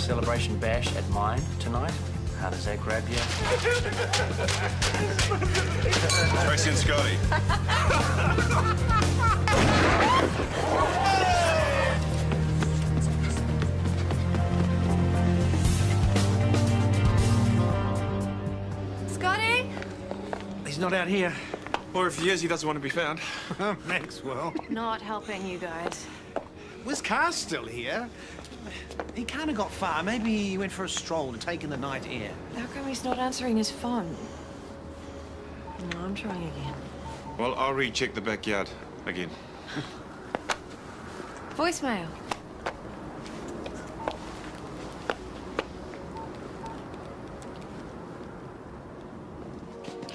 celebration bash at mine tonight. How does that grab you? Tracy and Scotty. Scotty? He's not out here. Or if he is, he doesn't want to be found. Maxwell. Not helping you guys. Was Carr still here? He can't have got far. Maybe he went for a stroll and taken the night air. How come he's not answering his phone? No, I'm trying again. Well, I'll recheck the backyard again. Voicemail.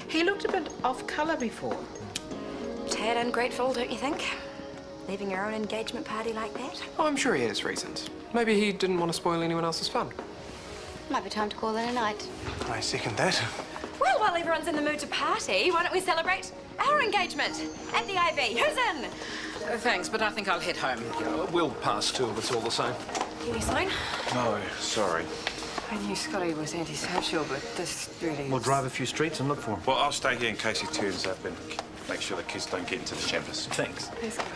He looked a bit off colour before. Tad ungrateful, don't you think? Leaving your own engagement party like that? Oh, I'm sure he had his reasons. Maybe he didn't want to spoil anyone else's fun. Might be time to call it a night. I second that. Well, while everyone's in the mood to party, why don't we celebrate our engagement at the Ivy? Who's in? Thanks, but I think I'll head home. Yeah, we'll pass too if it's all the same. Can you sign? No, sorry. I knew Scotty was antisocial, but this really We'll is... drive a few streets and look for him. Well, I'll stay here in case he turns up and make sure the kids don't get into the chambers. Thanks. Thanks, Scotty.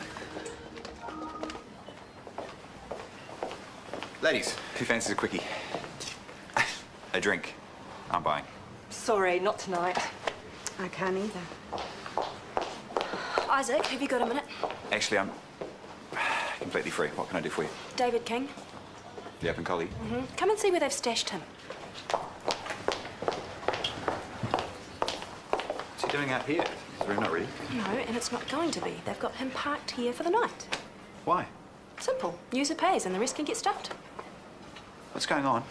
Ladies, who fancies a quickie? A drink. I'm buying. Sorry, not tonight. I can't either. Isaac, have you got a minute? Actually, I'm completely free. What can I do for you? David King. The open collie? Come and see where they've stashed him. What's he doing out here? Is the room not ready? No, and it's not going to be. They've got him parked here for the night. Why? Simple. User pays and the rest can get stuffed. What's going on?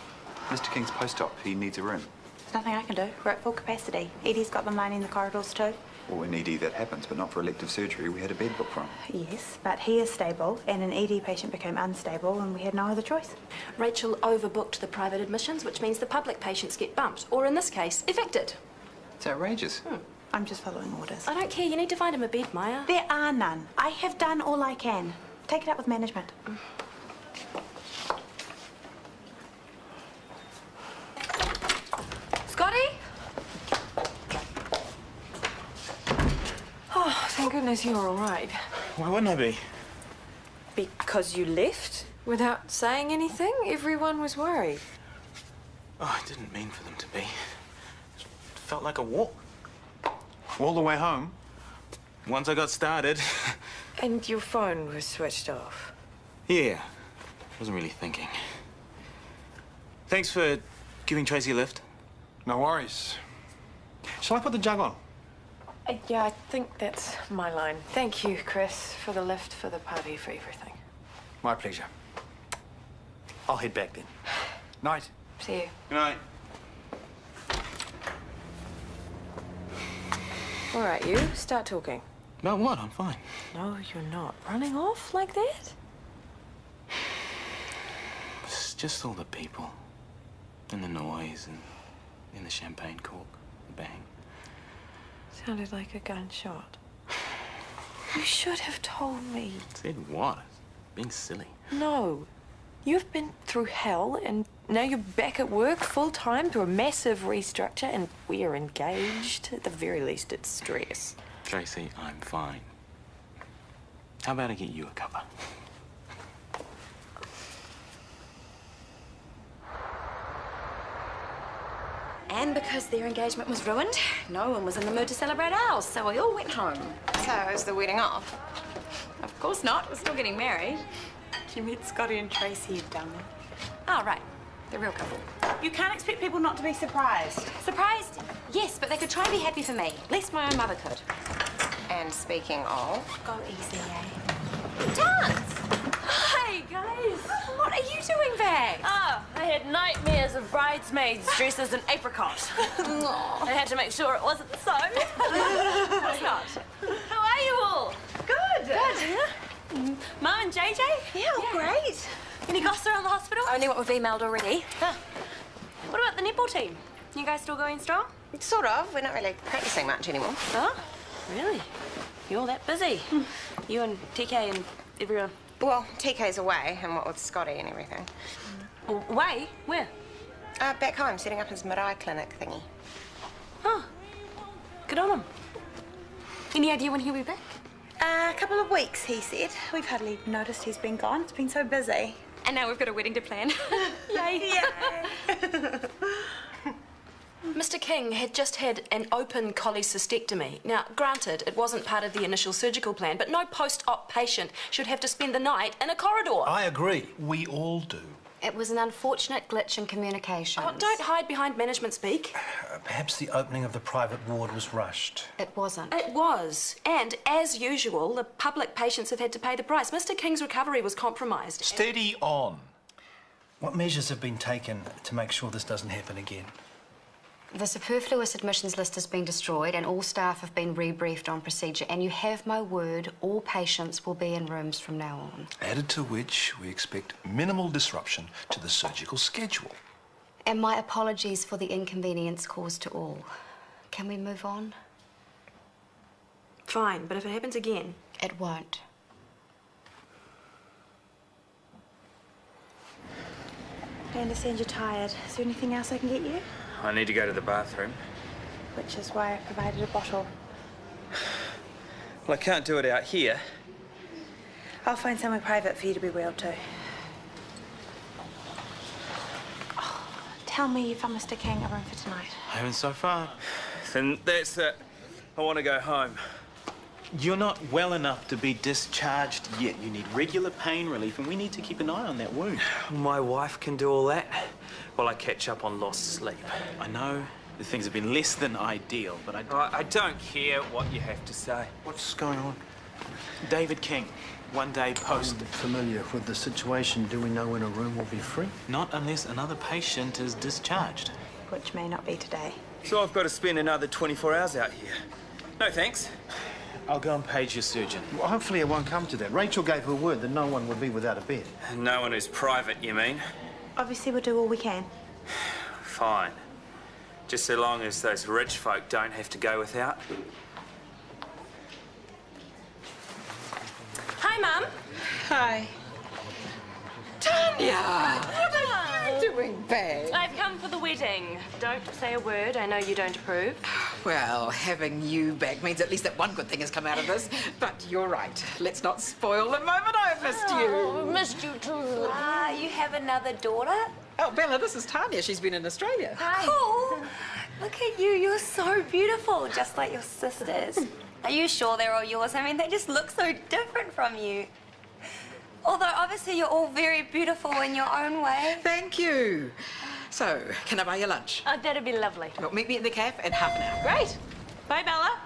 Mr. King's post-op. He needs a room. There's nothing I can do. We're at full capacity. Edie's got them lining the corridors too. Well, in ED that happens, but not for elective surgery. We had a bed booked for him. Yes, but he is stable, and an ED patient became unstable, and we had no other choice. Rachel overbooked the private admissions, which means the public patients get bumped, or in this case, evicted. It's outrageous. I'm just following orders. I don't care. You need to find him a bed, Maya. There are none. I have done all I can. Take it up with management. Scotty? Oh, thank goodness you're all right. Why wouldn't I be? Because you left? Without saying anything? Everyone was worried. Oh, I didn't mean for them to be. It felt like a walk. All the way home. Once I got started. And your phone was switched off? Yeah. Wasn't really thinking. Thanks for giving Tracy a lift. No worries. Shall I put the jug on? Yeah, I think that's my line. Thank you, Chris, for the lift, for the party, for everything. My pleasure. I'll head back then. Night. See you. Good night. All right, you, start talking. About what? I'm fine. No, you're not. Running off like that? It's just all the people. And the noise and the champagne cork. The bang. Sounded like a gunshot. You should have told me. Said what? Being silly. No. You've been through hell, and now you're back at work full-time through a massive restructure, and we are engaged. At the very least, it's stress. Tracy, I'm fine. How about I get you a cuppa? And because their engagement was ruined, no one was in the mood to celebrate ours, so we all went home. So, is the wedding off? Of course not. We're still getting married. You met Scotty and Tracy, you dummy. Oh, right. The real couple. You can't expect people not to be surprised. Surprised? Yes, but they could try and be happy for me. Least my own mother could. And speaking of... Go easy, eh? Dance! Hi, guys. What are you doing back? Oh, I had nightmares of bridesmaids dressed as an apricot. I had to make sure it wasn't so. It's not. How are you all? Good. Good. Mum and JJ? Yeah, great. Any gossip around the hospital? Only what we've emailed already. Huh. What about the netball team? You guys still going strong? Sort of. We're not really practicing much anymore. Oh, really? You're all that busy. You and TK and everyone. Well, TK's away, and what with Scotty and everything. Way? Where? Back home, setting up his Mirai clinic thingy. Oh, good on him. Any idea when he'll be back? A couple of weeks, he said. We've hardly noticed he's been gone. It's been so busy. And now we've got a wedding to plan. Yay! Yay! Mr. King had just had an open cholecystectomy. Now, granted, it wasn't part of the initial surgical plan, but no post-op patient should have to spend the night in a corridor. I agree. We all do. It was an unfortunate glitch in communication. Oh, don't hide behind management speak. Perhaps the opening of the private ward was rushed. It wasn't. It was. And, as usual, the public patients have had to pay the price. Mr. King's recovery was compromised. Steady on. What measures have been taken to make sure this doesn't happen again? The superfluous admissions list has been destroyed and all staff have been rebriefed on procedure, and you have my word, all patients will be in rooms from now on. Added to which, we expect minimal disruption to the surgical schedule. And my apologies for the inconvenience caused to all. Can we move on? Fine, but if it happens again... It won't. I understand you're tired. Is there anything else I can get you? I need to go to the bathroom. Which is why I provided a bottle. Well, I can't do it out here. I'll find somewhere private for you to be wheeled to. Oh, tell me you found Mr. King a room for tonight. I haven't so far. Then that's it. I want to go home. You're not well enough to be discharged yet. You need regular pain relief, and we need to keep an eye on that wound. My wife can do all that while I catch up on lost sleep. I know the things have been less than ideal, but I don't care what you have to say. What's going on? David King, one day post. I'm familiar with the situation. Do we know when a room will be free? Not unless another patient is discharged. Which may not be today. So I've got to spend another 24 hours out here. No thanks. I'll go and page your surgeon. Well, hopefully it won't come to that. Rachel gave her word that no one would be without a bed. No one who's private, you mean? Obviously, we'll do all we can. Fine. Just so long as those rich folk don't have to go without. Hi, Mum. Hi. Tanya! What are you doing back? I've come for the wedding. Don't say a word. I know you don't approve. Well, having you back means at least that one good thing has come out of this. But you're right. Let's not spoil the moment I've missed you. Missed you too. Ah, you have another daughter? Oh, Bella, this is Tanya. She's been in Australia. Hi. Cool. Look at you. You're so beautiful, just like your sisters. Are you sure they're all yours? I mean, they just look so different from you. Although, obviously, you're all very beautiful in your own way. Thank you. So, can I buy you lunch? Oh, that'd be lovely. Well, meet me at the cafe in half an hour. Great. Bye, Bella.